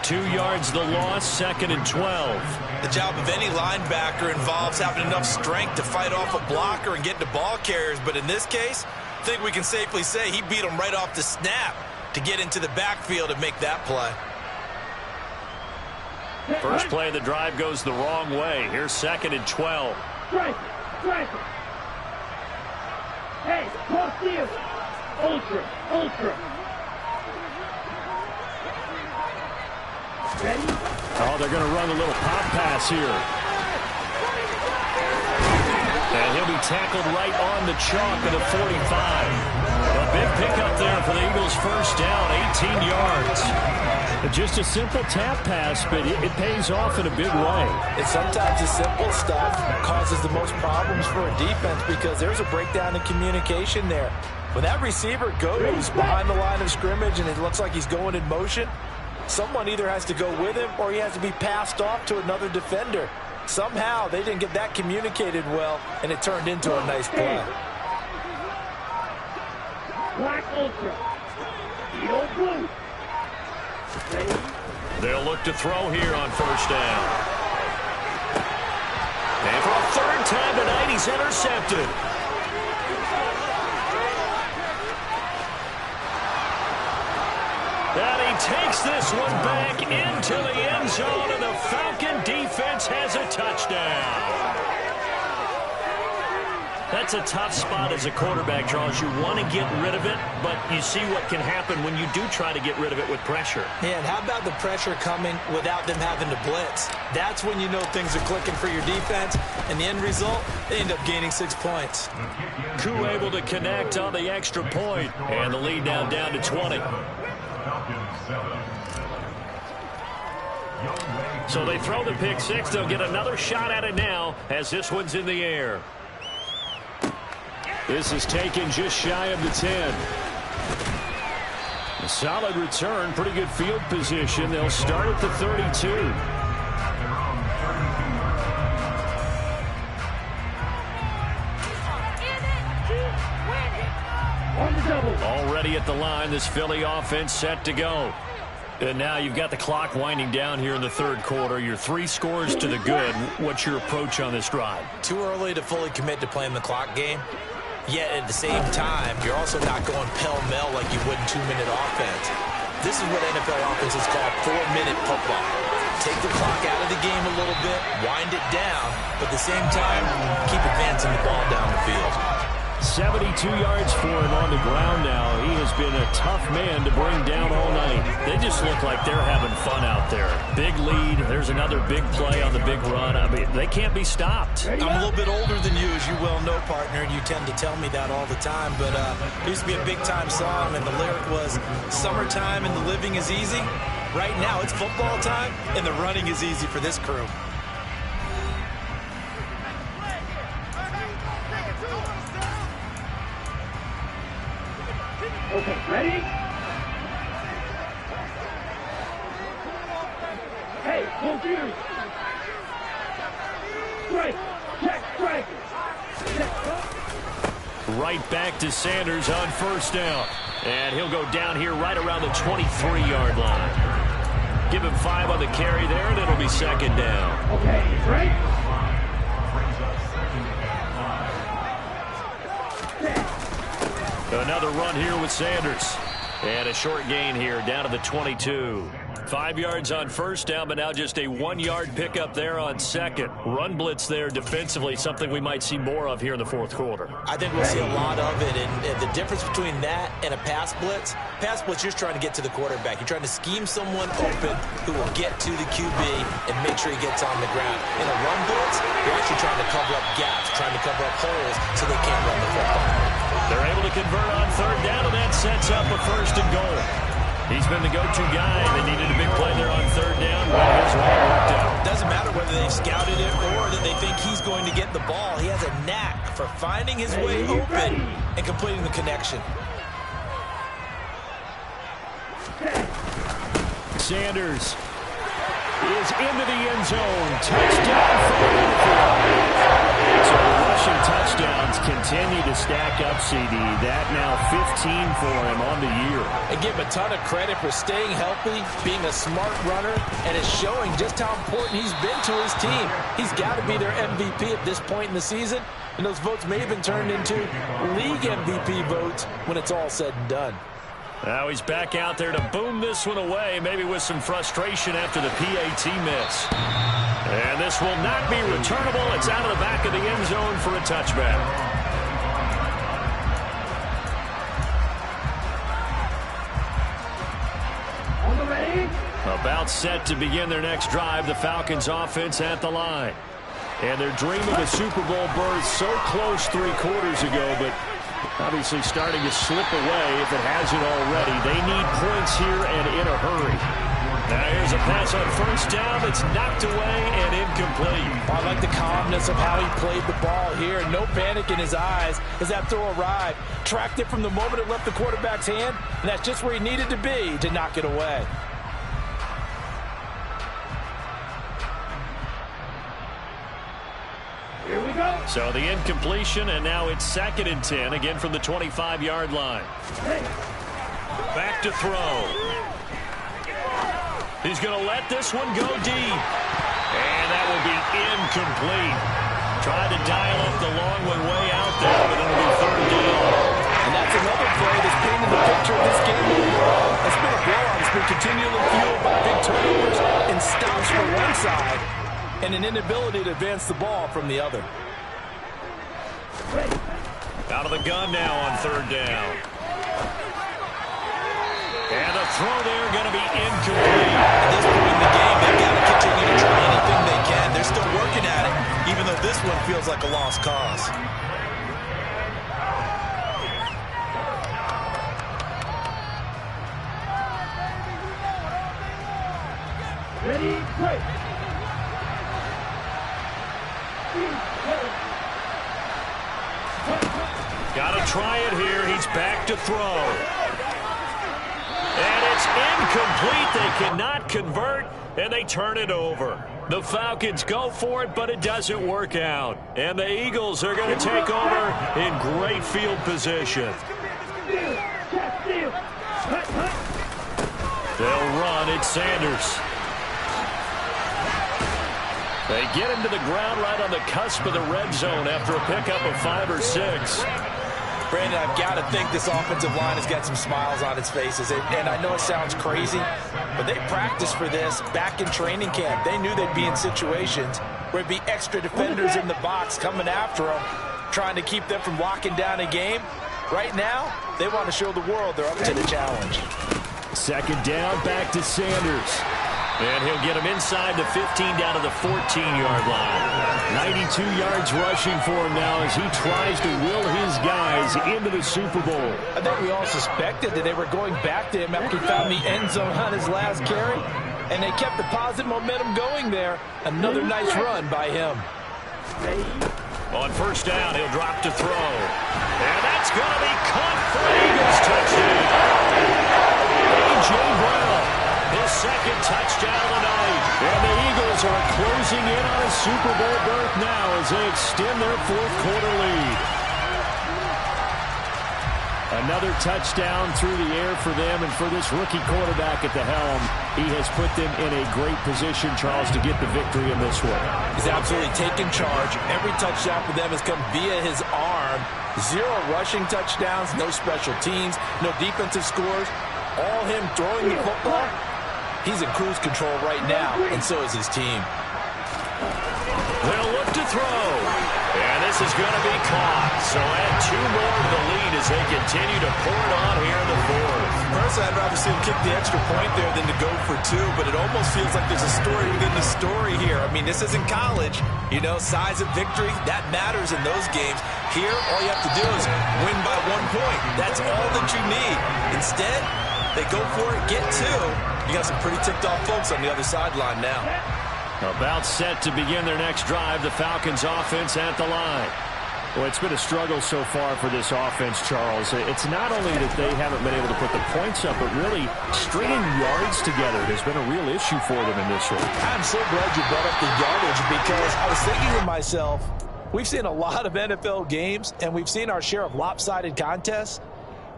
2 yards the loss, 2nd and 12. The job of any linebacker involves having enough strength to fight off a blocker and get to ball carriers, but in this case, I think we can safely say he beat him right off the snap to get into the backfield and make that play. First play of the drive goes the wrong way. Here's 2nd and 12. Ultra. Ready? Oh, they're going to run a little pop pass here. And he'll be tackled right on the chalk of the 45. A big pickup there for the Eagles' first down, 18 yards. Just a simple tap pass, but it pays off in a big way. And sometimes the simple stuff causes the most problems for a defense because there's a breakdown in communication there. When that receiver goes behind the line of scrimmage and it looks like he's going in motion, someone either has to go with him or he has to be passed off to another defender. Somehow they didn't get that communicated well, and it turned into a nice play. Black Ultra. Eagle Blue. Ready? They'll look to throw here on first down. And for a third time tonight, he's intercepted. And he takes this one back into the end zone, and the Falcon defense has a touchdown. That's a tough spot as a quarterback, Charles. You want to get rid of it, but you see what can happen when you do try to get rid of it with pressure. Yeah, and how about the pressure coming without them having to blitz? That's when you know things are clicking for your defense, and the end result, they end up gaining 6 points. Koo able to connect on the extra point, and the lead now down to 20. So they throw the pick six. They'll get another shot at it now as this one's in the air. This is taken just shy of the 10. A solid return, pretty good field position. They'll start at the 32. Already at the line, this Philly offense set to go. And now you've got the clock winding down here in the third quarter. You're 3 scores to the good. What's your approach on this drive? Too early to fully commit to playing the clock game. Yet at the same time, you're also not going pell-mell like you would in 2-minute offense. This is what NFL offenses call 4-minute football. Take the clock out of the game a little bit, wind it down, but at the same time, keep advancing the ball down the field. 72 yards for him on the ground now. He has been a tough man to bring down all night. They just look like they're having fun out there. Big lead. There's another big play on the big run. I mean, they can't be stopped. I'm a little bit older than you, as you well know, partner, and you tend to tell me that all the time. But it used to be a big-time song, and the lyric was, "Summertime and the living is easy." Right now, it's football time, and the running is easy for this crew. Okay, ready? Hey, computers! Strike! Check, strike! Right back to Sanders on first down. And he'll go down here right around the 23-yard line. Give him 5 on the carry there, and it'll be second down. Okay, right? Another run here with Sanders. And a short gain here down to the 22. 5 yards on first down, but now just a 1-yard pickup there on second. Run blitz there defensively, something we might see more of here in the fourth quarter. I think we'll see a lot of it, and the difference between that and a pass blitz, you're just trying to get to the quarterback. You're trying to scheme someone open who will get to the QB and make sure he gets on the ground. In a run blitz, you're actually trying to cover up gaps, trying to cover up holes so they can't run the football. They're able to convert on third down, and that sets up a first and goal. He's been the go-to guy. They needed a big play there on third down. Well, here's what worked out. Doesn't matter whether they've scouted it or that they think he's going to get the ball. He has a knack for finding his way open and completing the connection. Sanders is into the end zone. Touchdown Philadelphia. So the rushing touchdowns continue to stack up, CD. That now 15 for him on the year. And give him a ton of credit for staying healthy, being a smart runner, and it's showing just how important he's been to his team. He's got to be their MVP at this point in the season, and those votes may have been turned into league MVP votes when it's all said and done. Now he's back out there to boom this one away, maybe with some frustration after the PAT miss. And this will not be returnable. It's out of the back of the end zone for a touchback. About set to begin their next drive, the Falcons offense at the line. And they're dreaming a Super Bowl berth so close 3 quarters ago, but obviously starting to slip away if it hasn't already. They need points here and in a hurry. Now here's a pass on first down. It's knocked away and incomplete. I like the calmness of how he played the ball here. No panic in his eyes as that throw arrived. Tracked it from the moment it left the quarterback's hand, and that's just where he needed to be to knock it away. Here we go. So the incompletion, and now it's 2nd and 10, again from the 25-yard line. Back to throw. He's going to let this one go deep. And that will be incomplete. Tried to dial up the long one way out there, but it'll be 3rd down. And that's another play that's painted the picture of this game overall. It's been a blowout. It's been continually fueled by big turnovers and stops for one side and an inability to advance the ball from the other. Out of the gun now on 3rd down. And the throw there going to be incomplete. At this point in the game, they've got to continue to try anything they can. They're still working at it, even though this one feels like a lost cause. Ready, break. Got to try it here. He's back to throw. And it's incomplete. They cannot convert, and they turn it over. The Falcons go for it, but it doesn't work out. And the Eagles are going to take over in great field position. They'll run. It's Sanders. They get him to the ground right on the cusp of the red zone after a pickup of 5 or 6. Brandon, I've got to think this offensive line has got some smiles on its faces. And I know it sounds crazy, but they practiced for this back in training camp. They knew they'd be in situations where it'd be extra defenders in the box coming after them, trying to keep them from locking down a game. Right now, they want to show the world they're up to the challenge. 2nd down, back to Sanders. And he'll get him inside the 15 down to the 14-yard line. 92 yards rushing for him now as he tries to will his guys into the Super Bowl. I think we all suspected that they were going back to him after he found the end zone on his last carry. And they kept the positive momentum going there. Another nice run by him. On first down, he'll drop to throw. And that's going to be caught for Eagles touchdown. A.J. Brown. His 2nd touchdown of the night. And the Eagles are closing in on a Super Bowl berth now as they extend their 4th quarter lead. Another touchdown through the air for them, and for this rookie quarterback at the helm, he has put them in a great position, Charles, to get the victory in this one. He's absolutely taken charge. Every touchdown for them has come via his arm. 0 rushing touchdowns, no special teams, no defensive scores. All him throwing the football. He's in cruise control right now, and so is his team. They'll look to throw. And this is going to be caught. So add 2 more to the lead as they continue to pour it on here in the 4th. Personally, I'd rather see him kick the extra point there than to go for 2, but it almost feels like there's a story within the story here. I mean, this isn't college. You know, size of victory, that matters in those games. Here, all you have to do is win by 1 point. That's all that you need. Instead, they go for it, get 2. You got some pretty ticked-off folks on the other sideline now. About set to begin their next drive, the Falcons offense at the line. Well, it's been a struggle so far for this offense, Charles. It's not only that they haven't been able to put the points up, but really stringing yards together has been a real issue for them in this one. I'm so glad you brought up the yardage because I was thinking to myself, we've seen a lot of NFL games, and we've seen our share of lopsided contests,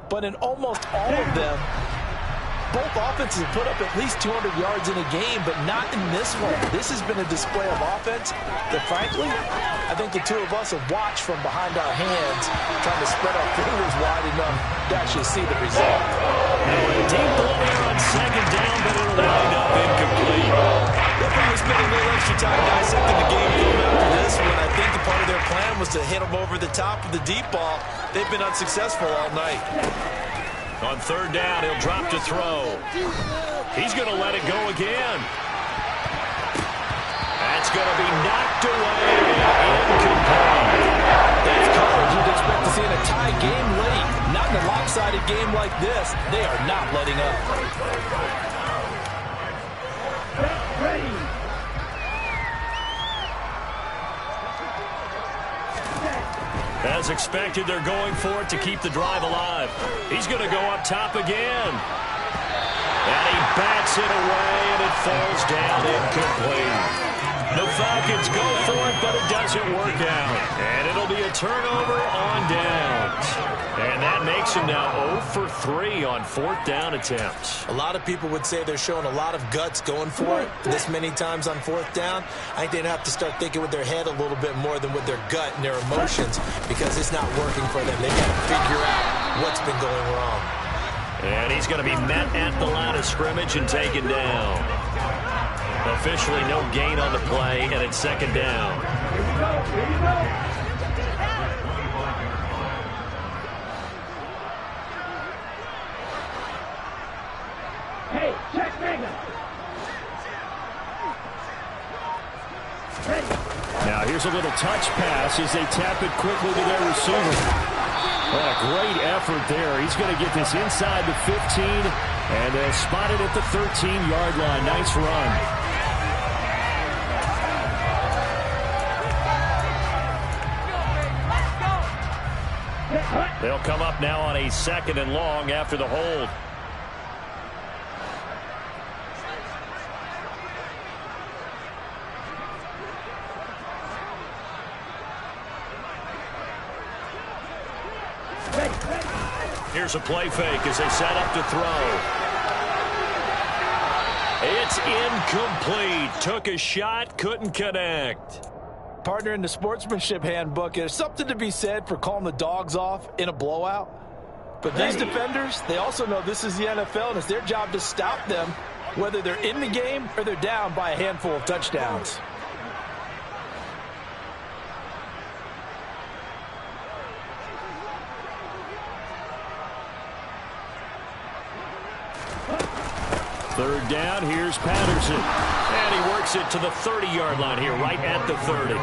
but in almost all of them, both offenses have put up at least 200 yards in a game, but not in this one. This has been a display of offense that, frankly, I think the 2 of us have watched from behind our hands, trying to spread our fingers wide enough to actually see the result. Deep ball there on 2nd down, but it'll wind up incomplete. Definitely spend a little extra time dissecting the game film after this one. I think a part of their plan was to hit them over the top of the deep ball. They've been unsuccessful all night. On third down, he'll drop to throw. He's going to let it go again. That's going to be knocked away. Incomplete. That's coverage you'd expect to see in a tie game late. Not in a lopsided game like this. They are not letting up. Ready. As expected, they're going for it to keep the drive alive. He's going to go up top again. And he bats it away, and it falls down incomplete. The Falcons go for it, but it doesn't work out. And it'll be a turnover on downs. And that makes him now 0 for 3 on fourth down attempts. A lot of people would say they're showing a lot of guts going for it this many times on fourth down. I think they'd have to start thinking with their head a little bit more than with their gut and their emotions, because it's not working for them. They've got to figure out what's been going wrong. And he's going to be met at the line of scrimmage and taken down. Officially no gain on the play, and it's second down. Here we go. Hey, check Mega. Ready. Now here's a little touch pass as they tap it quickly to their receiver. What a great effort there. He's going to get this inside the 15, and they'll spot it at the 13-yard line. Nice run. They'll come up now on a 2nd and long after the hold. Here's a play fake as they set up to throw. It's incomplete. Took a shot, couldn't connect. Partner, in the sportsmanship handbook, there's something to be said for calling the dogs off in a blowout. But these defenders, they also know this is the NFL, and it's their job to stop them, whether they're in the game or they're down by a handful of touchdowns. Third down, here's Patterson. And he works it to the 30-yard line here, right at the 30.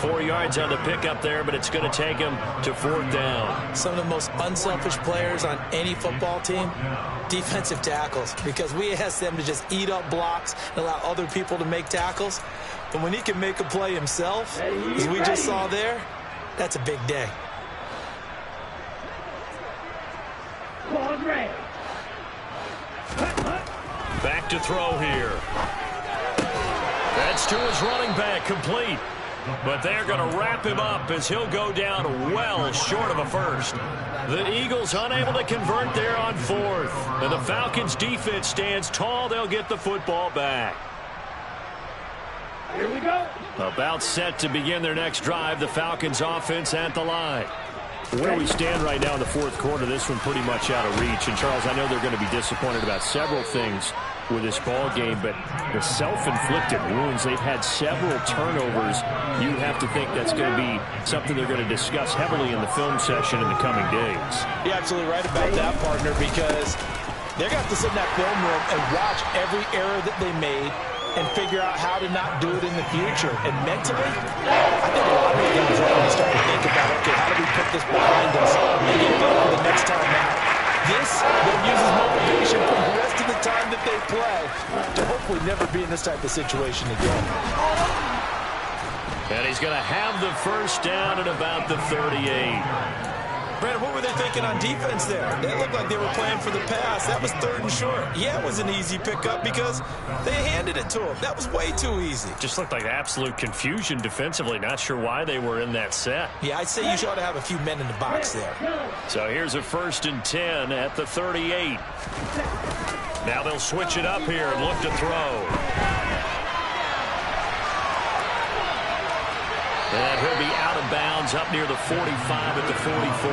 4 yards on the pickup there, but it's going to take him to fourth down. Some of the most unselfish players on any football team, defensive tackles, because we ask them to just eat up blocks and allow other people to make tackles. But when he can make a play himself, as we just saw there, that's a big day. Ball's ready. Back to throw here. That's to his running back, complete. But they're going to wrap him up as he'll go down well short of a first. The Eagles unable to convert there on fourth. And the Falcons defense stands tall. They'll get the football back. Here we go. About set to begin their next drive. The Falcons offense at the line. Where we stand right now in the fourth quarter, this one pretty much out of reach. And, Charles, I know they're going to be disappointed about several things with this ball game, but the self-inflicted wounds, they've had several turnovers. You have to think that's going to be something they're going to discuss heavily in the film session in the coming days. You're absolutely right about that, partner, because they're going to have to sit in that film room and watch every error that they made and figure out how to not do it in the future. And mentally, I think a lot of the guys are going to start to think about, okay, how do we put this behind us and get better the next time out? This then uses motivation for the rest of the time that they play to hopefully never be in this type of situation again. And he's going to have the first down at about the 38. Brandon, what were they thinking on defense there? They looked like they were playing for the pass. That was 3rd and short. Yeah, it was an easy pickup because they handed it to him. That was way too easy. Just looked like absolute confusion defensively. Not sure why they were in that set. Yeah, I'd say you ought to have a few men in the box there. So here's a 1st and 10 at the 38. Now they'll switch it up here and look to throw. And he'll be out of bounds up near the 45 at the 44.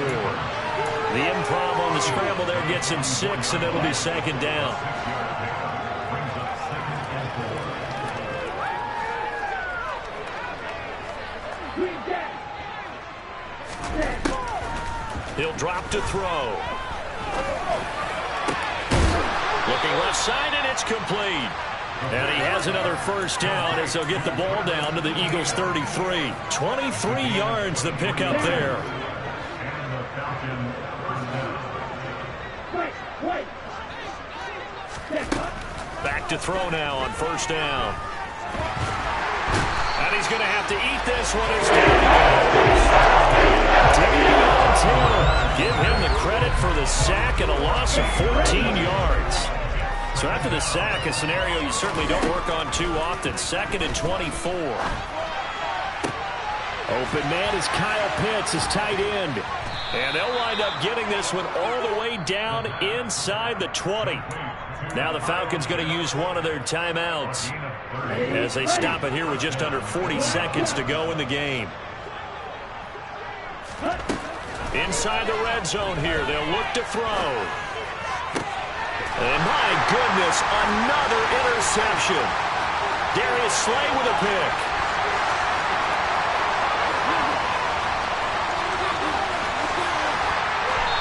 The improv on the scramble there gets him 6, and it'll be 2nd down. He'll drop to throw. left side, and it's complete. And he has another first down as he'll get the ball down to the Eagles' 33. 23 yards the pickup there. Back to throw now on first down. And he's going to have to eat this one. It's down. Give him the credit for the sack and a loss of 14 yards. So after the sack, a scenario you certainly don't work on too often. 2nd and 24. Open man is Kyle Pitts, his tight end. And they'll wind up getting this one all the way down inside the 20. Now the Falcons going to use one of their timeouts as they stop it here with just under 40 seconds to go in the game. Inside the red zone here, they'll look to throw. And my goodness, another interception. Darius Slay with a pick.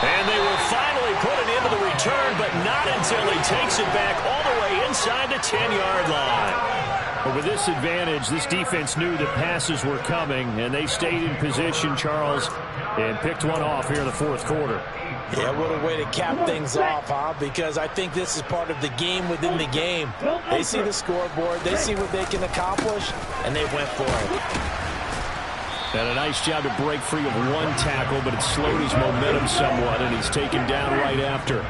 And they will finally put it into the return, but not until he takes it back all the way inside the 10-yard line. But with this advantage, this defense knew that passes were coming, and they stayed in position, Charles, and picked one off here in the fourth quarter. Yeah, what a way to cap things off, huh? Because I think this is part of the game within the game. They see the scoreboard, they see what they can accomplish, and they went for it. And a nice job to break free of one tackle, but it slowed his momentum somewhat, and he's taken down right after.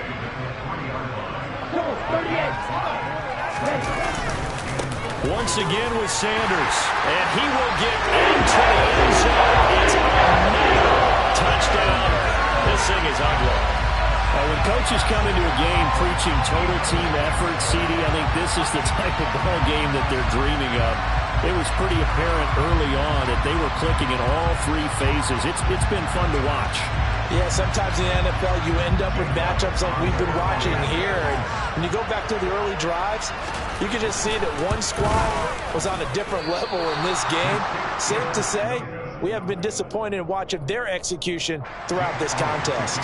Once again with Sanders, and he will get into the end zone. It's another touchdown. This thing is ugly. When coaches come into a game preaching total team effort, CD, I think this is the type of ball game that they're dreaming of. It was pretty apparent early on that they were clicking in all three phases. It's been fun to watch. Yeah, sometimes in the NFL you end up with matchups like we've been watching here. And when you go back to the early drives, you can just see that one squad was on a different level in this game. Safe to say, we haven't been disappointed in watching their execution throughout this contest.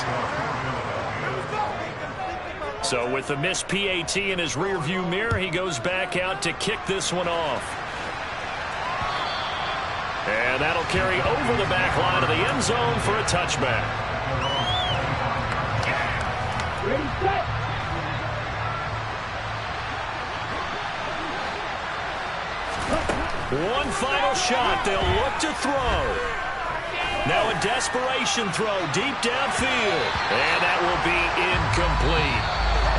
So with the missed PAT in his rearview mirror, he goes back out to kick this one off. And that'll carry over the back line of the end zone for a touchback. Ready, set. One final shot. They'll look to throw. Now a desperation throw deep downfield. And that will be incomplete.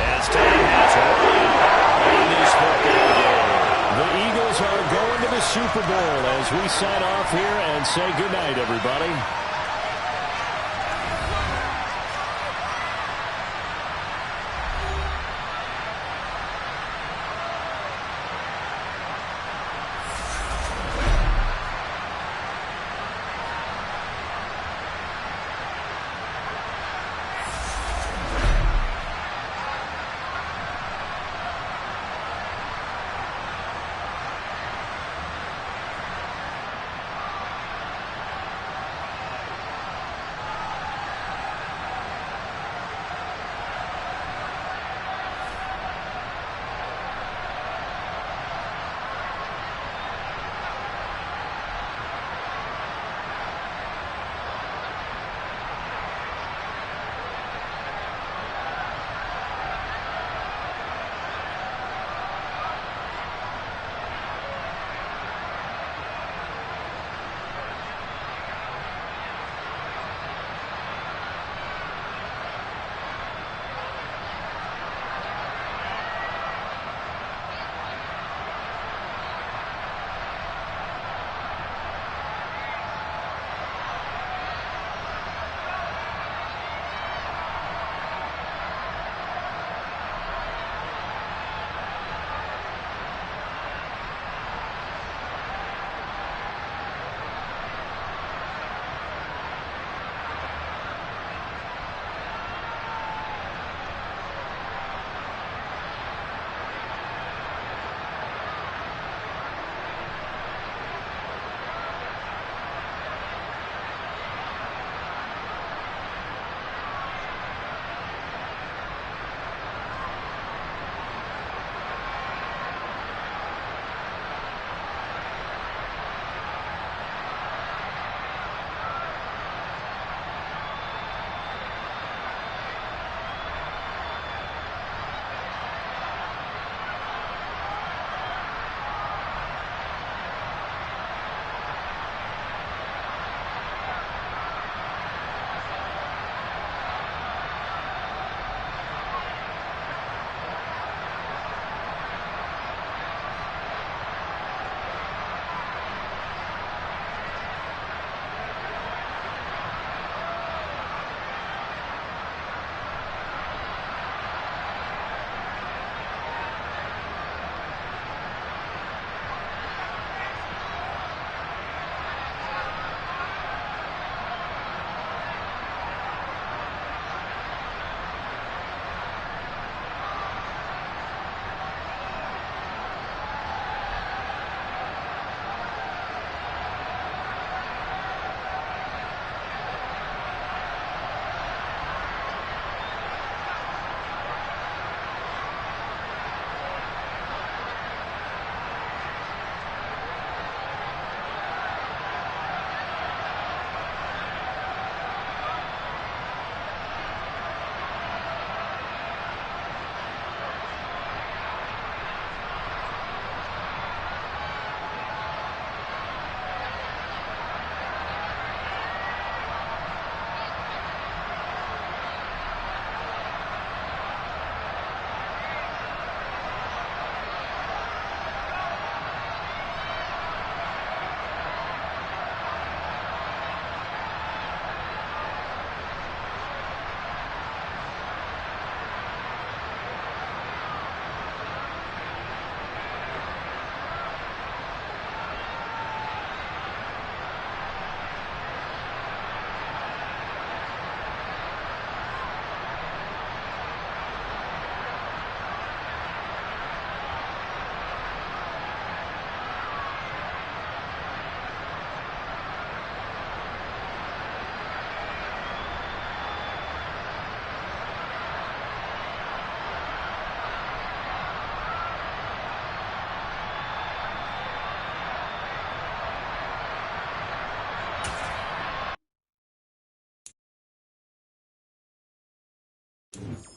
As time has run out in this football game. The Eagles are going to the Super Bowl as we sign off here and say goodnight, everybody. set.